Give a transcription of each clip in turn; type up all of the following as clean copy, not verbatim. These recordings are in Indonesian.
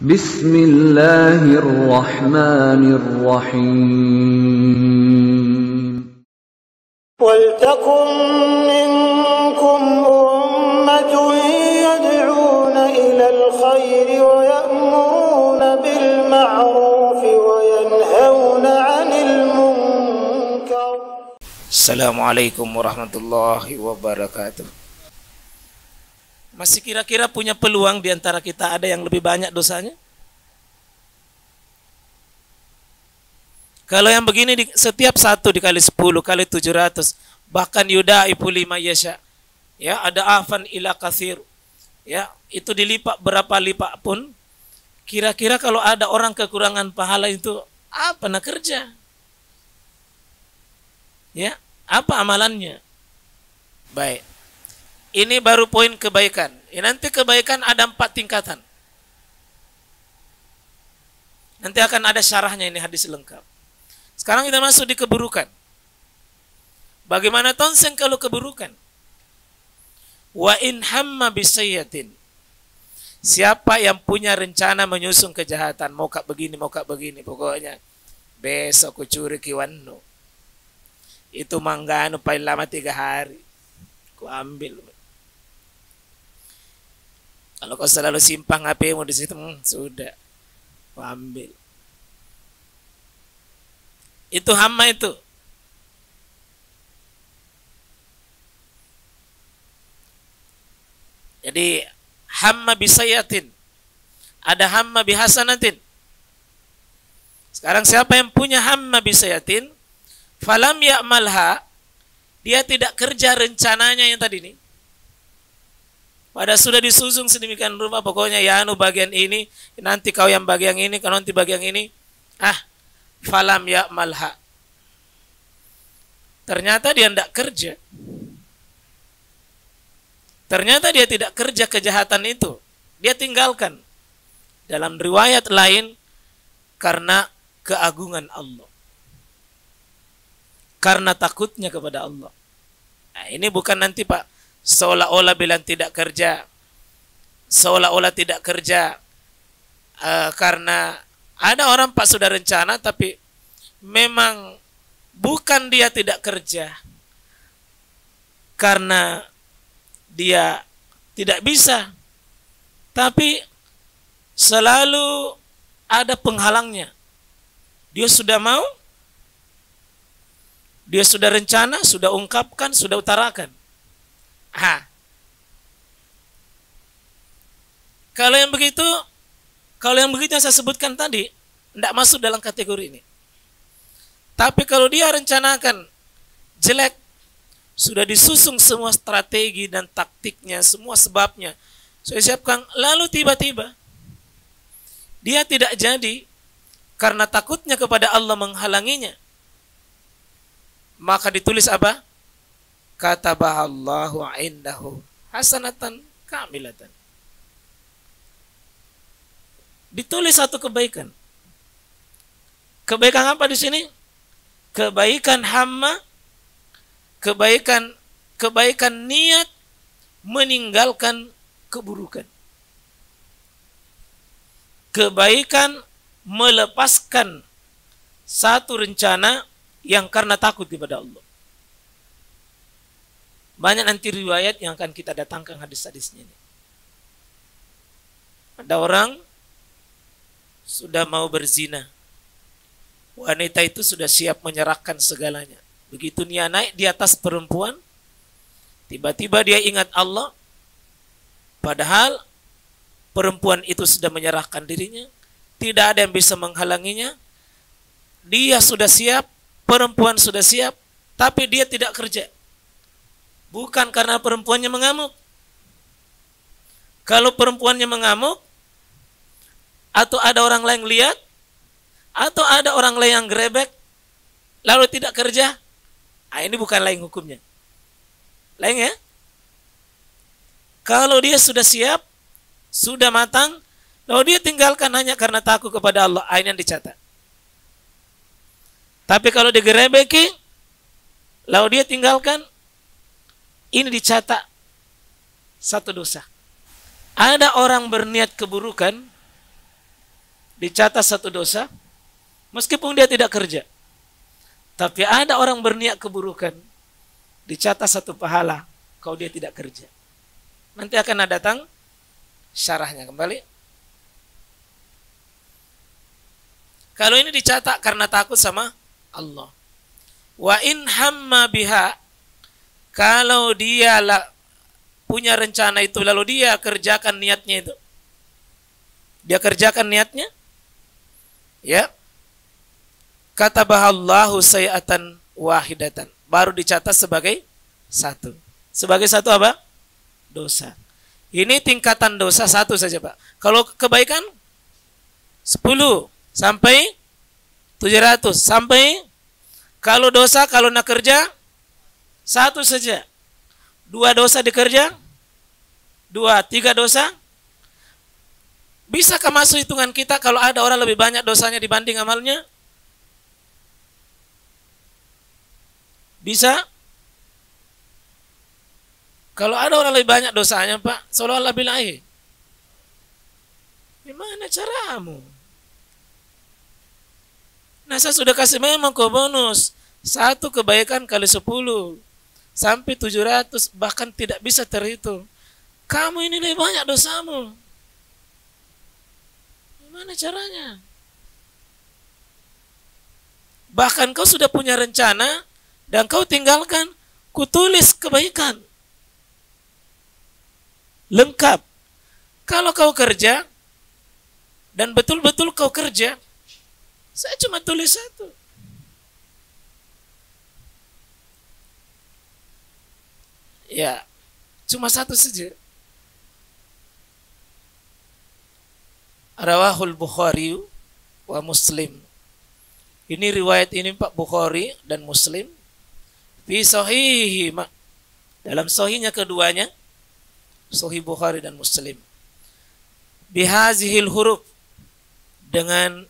Bismillahirrahmanirrahim. وَلْتَكُنْ مِنْكُمْ أُمَّةٌ يَدْعُونَ إِلَى الْخَيْرِ وَيَأْمُرُونَ بِالْمَعْرُوفِ وَيَنْهَوْنَ عَنِ الْمُنْكَرِ. Assalamualaikum warahmatullahi wabarakatuh. Masih kira-kira punya peluang di antara kita ada yang lebih banyak dosanya? Kalau yang begini setiap 1 dikali 10 kali 700, bahkan yudaifu lima yasha. Ya, ada afan ila katsir. Ya, itu dilipat berapa lipat pun. Kira-kira kalau ada orang kekurangan pahala itu apa nak kerja? Ya, apa amalannya? Baik. Ini baru poin kebaikan. Ya, nanti kebaikan ada 4 tingkatan. Nanti akan ada syarahnya, ini hadis lengkap. Sekarang kita masuk di keburukan. Bagaimana tonseng kalau keburukan? Wa in hamma bisayyatin. Siapa yang punya rencana menyusun kejahatan, mau kak begini, pokoknya besok ku curi kiwanu. Itu mangganu paling lama 3 hari. Ku ambil. Kalau kau selalu simpang HP-mu di situ, sudah. Ku ambil. Itu hamma itu. Jadi hamma bisayatin. Ada hamma bihasanatin. Sekarang siapa yang punya hamma bisayatin, falam ya'malha, dia tidak kerja rencananya yang tadi nih. Pada sudah disusun sedemikian rupa, pokoknya ya anu bagian ini, nanti kau yang bagian ini, kau nanti bagian ini. Falam ya'malha. Ternyata dia tidak kerja. Ternyata dia tidak kerja kejahatan itu. Dia tinggalkan. Dalam riwayat lain, karena keagungan Allah. Karena takutnya kepada Allah. Nah, ini bukan nanti Pak, seolah-olah bilang tidak kerja. Seolah-olah tidak kerja. Karena ada orang Pak sudah rencana, tapi memang bukan dia tidak kerja karena dia tidak bisa, tapi selalu ada penghalangnya. Dia sudah mau, dia sudah rencana, sudah ungkapkan, sudah utarakan. Kalau yang begitu yang saya sebutkan tadi, tidak masuk dalam kategori ini. Tapi kalau dia rencanakan jelek, sudah disusun semua strategi dan taktiknya, semua sebabnya, saya siapkan, lalu tiba-tiba dia tidak jadi karena takutnya kepada Allah menghalanginya, maka ditulis apa? Katabahallahu indahu hasanatan kamilatan. Ditulis satu kebaikan. Kebaikan apa di sini? Kebaikan hamma, kebaikan niat meninggalkan keburukan. Kebaikan melepaskan satu rencana yang karena takut kepada Allah. Banyak nanti riwayat yang akan kita datangkan hadis-hadisnya ini. Ada orang sudah mau berzina. Wanita itu sudah siap menyerahkan segalanya. Begitu dia naik di atas perempuan, tiba-tiba dia ingat Allah. Padahal perempuan itu sudah menyerahkan dirinya. Tidak ada yang bisa menghalanginya. Dia sudah siap, perempuan sudah siap, tapi dia tidak kerja. Bukan karena perempuannya mengamuk. Kalau perempuannya mengamuk, atau ada orang lain lihat, atau ada orang lain yang gerebek, lalu tidak kerja, ini bukan lain hukumnya. Lain ya? Kalau dia sudah siap, sudah matang, lalu dia tinggalkan hanya karena takut kepada Allah, ini yang dicatat. Tapi kalau digerebeki, lalu dia tinggalkan, ini dicatat satu dosa. Ada orang berniat keburukan, dicatat satu dosa, meskipun dia tidak kerja. Tapi ada orang berniat keburukan, dicatat satu pahala, kalau dia tidak kerja. Nanti akan datang syarahnya kembali. Kalau ini dicatat karena takut sama Allah. Wa in hamma biha, kalau dia punya rencana itu lalu dia kerjakan niatnya itu. Dia kerjakan niatnya, ya. Katabahallahu sayi'atan wahidatan, baru dicatat sebagai satu. Sebagai satu apa? Dosa. Ini tingkatan dosa satu saja, Pak. Kalau kebaikan 10 sampai 700 sampai, kalau dosa kalau nak kerja satu saja. 2 dosa dikerja, 2, 3 dosa. Bisakah masuk hitungan kita kalau ada orang lebih banyak dosanya dibanding amalnya? Bisa? Kalau ada orang lebih banyak dosanya, Pak, seolah-olah bilang, gimana caramu? Nah, saya sudah kasih memang kok bonus. 1 kebaikan kali 10 sampai 700, bahkan tidak bisa terhitung. Kamu ini lebih banyak dosamu. Gimana caranya? Bahkan kau sudah punya rencana dan kau tinggalkan, kutulis kebaikan lengkap. Kalau kau kerja dan betul-betul kau kerja, saya cuma tulis 1. Ya, cuma 1 saja. Rawahul Bukhari wa Muslim. Ini riwayat ini Pak Bukhari dan Muslim. Fi sahihi, dalam sahihnya keduanya, Sahih Bukhari dan Muslim. Bihazihil huruf, dengan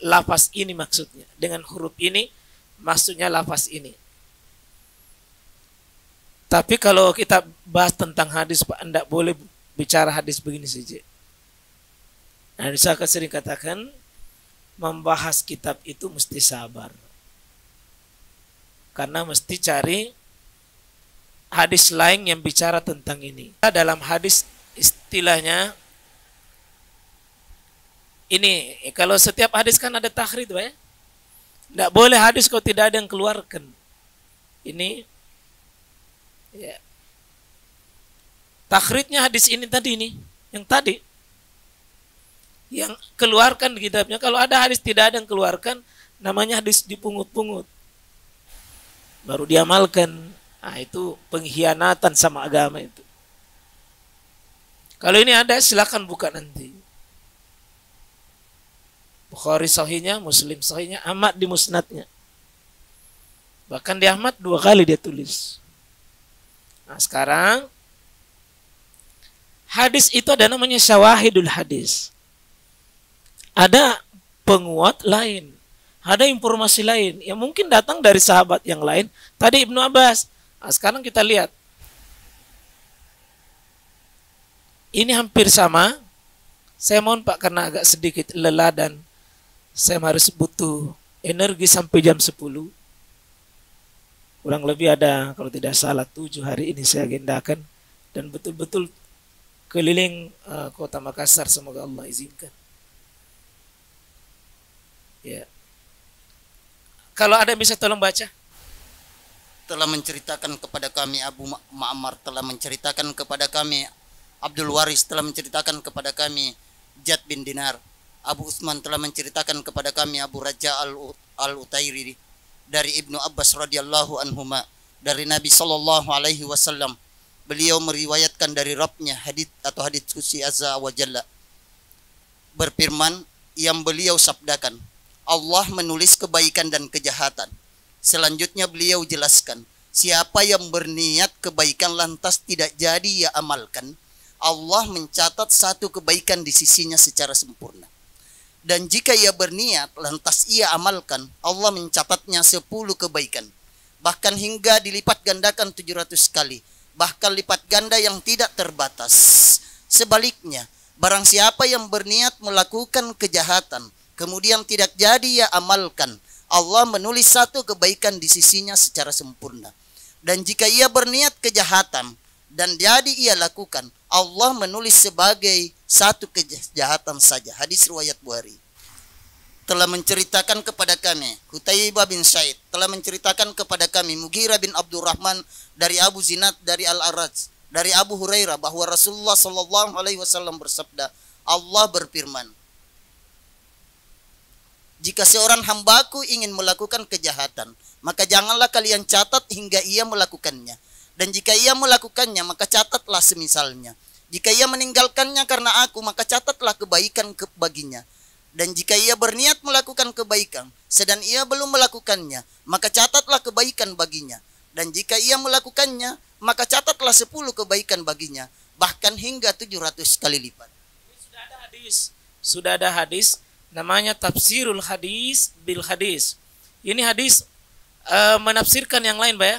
lafaz ini maksudnya. Dengan huruf ini maksudnya lafaz ini. Tapi kalau kita bahas tentang hadis, Pak, tidak boleh bicara hadis begini saja. Nah, saya sering katakan, membahas kitab itu mesti sabar. Karena mesti cari hadis lain yang bicara tentang ini. Dalam hadis istilahnya, ini kalau setiap hadis kan ada takhrid, Pak, ya. Tidak boleh hadis kalau tidak ada yang keluarkan. Ini ya. Takhridnya hadis ini tadi nih, yang tadi. Yang keluarkan kitabnya. Kalau ada hadis tidak ada yang keluarkan, namanya hadis dipungut-pungut. Baru diamalkan. Nah, itu pengkhianatan sama agama itu. Kalau ini ada, silakan buka nanti. Bukhari sahihnya, Muslim sahihnya, Ahmad di musnadnya. Bahkan di Ahmad 2 kali dia tulis. Nah, sekarang hadis itu ada namanya syawahidul hadis. Ada penguat lain, ada informasi lain yang mungkin datang dari sahabat yang lain. Tadi Ibnu Abbas. Nah, sekarang kita lihat. Ini hampir sama. Saya mohon Pak, karena agak sedikit lelah dan saya harus butuh energi sampai jam 10. Kurang lebih ada, kalau tidak salah, 7 hari ini saya agendakan. Dan betul-betul keliling kota Makassar, semoga Allah izinkan. Ya. Kalau ada bisa tolong baca. Telah menceritakan kepada kami Abu Ma'mar, telah menceritakan kepada kami Abdul Waris, telah menceritakan kepada kami Jad bin Dinar. Abu Utsman telah menceritakan kepada kami Abu Raja al-Utairi dari Ibnu Abbas radhiyallahu anhuma, dari Nabi sallallahu alaihi wasallam. Beliau meriwayatkan dari Rabbnya hadits atau hadits qudsi azza wa jalla, berfirman, yang beliau sabdakan, Allah menulis kebaikan dan kejahatan. Selanjutnya beliau jelaskan, siapa yang berniat kebaikan lantas tidak jadi ia amalkan, Allah mencatat 1 kebaikan di sisinya secara sempurna. Dan jika ia berniat lantas ia amalkan, Allah mencatatnya 10 kebaikan. Bahkan hingga dilipat gandakan 700 kali. Bahkan lipat ganda yang tidak terbatas. Sebaliknya, Barang siapa yang berniat melakukan kejahatan, kemudian tidak jadi ia amalkan, Allah menulis satu kebaikan di sisinya secara sempurna. Dan jika ia berniat kejahatan dan jadi ia lakukan, Allah menulis sebagai satu kejahatan saja. Hadis riwayat Bukhari. Telah menceritakan kepada kami, Qutaibah bin Sa'id telah menceritakan kepada kami, Mughirah bin Abdurrahman dari Abu Zinad dari Al-Araj dari Abu Hurairah bahwa Rasulullah sallallahu alaihi wasallam bersabda, Allah berfirman, jika seorang hambaku ingin melakukan kejahatan, maka janganlah kalian catat hingga ia melakukannya. Dan jika ia melakukannya, maka catatlah semisalnya. Jika ia meninggalkannya karena aku, maka catatlah kebaikan baginya. Dan jika ia berniat melakukan kebaikan, sedang ia belum melakukannya, maka catatlah kebaikan baginya. Dan jika ia melakukannya, maka catatlah 10 kebaikan baginya, bahkan hingga 700 kali lipat. Sudah ada hadis namanya tafsirul hadis bil hadis. Ini hadis menafsirkan yang lain, Pak ya.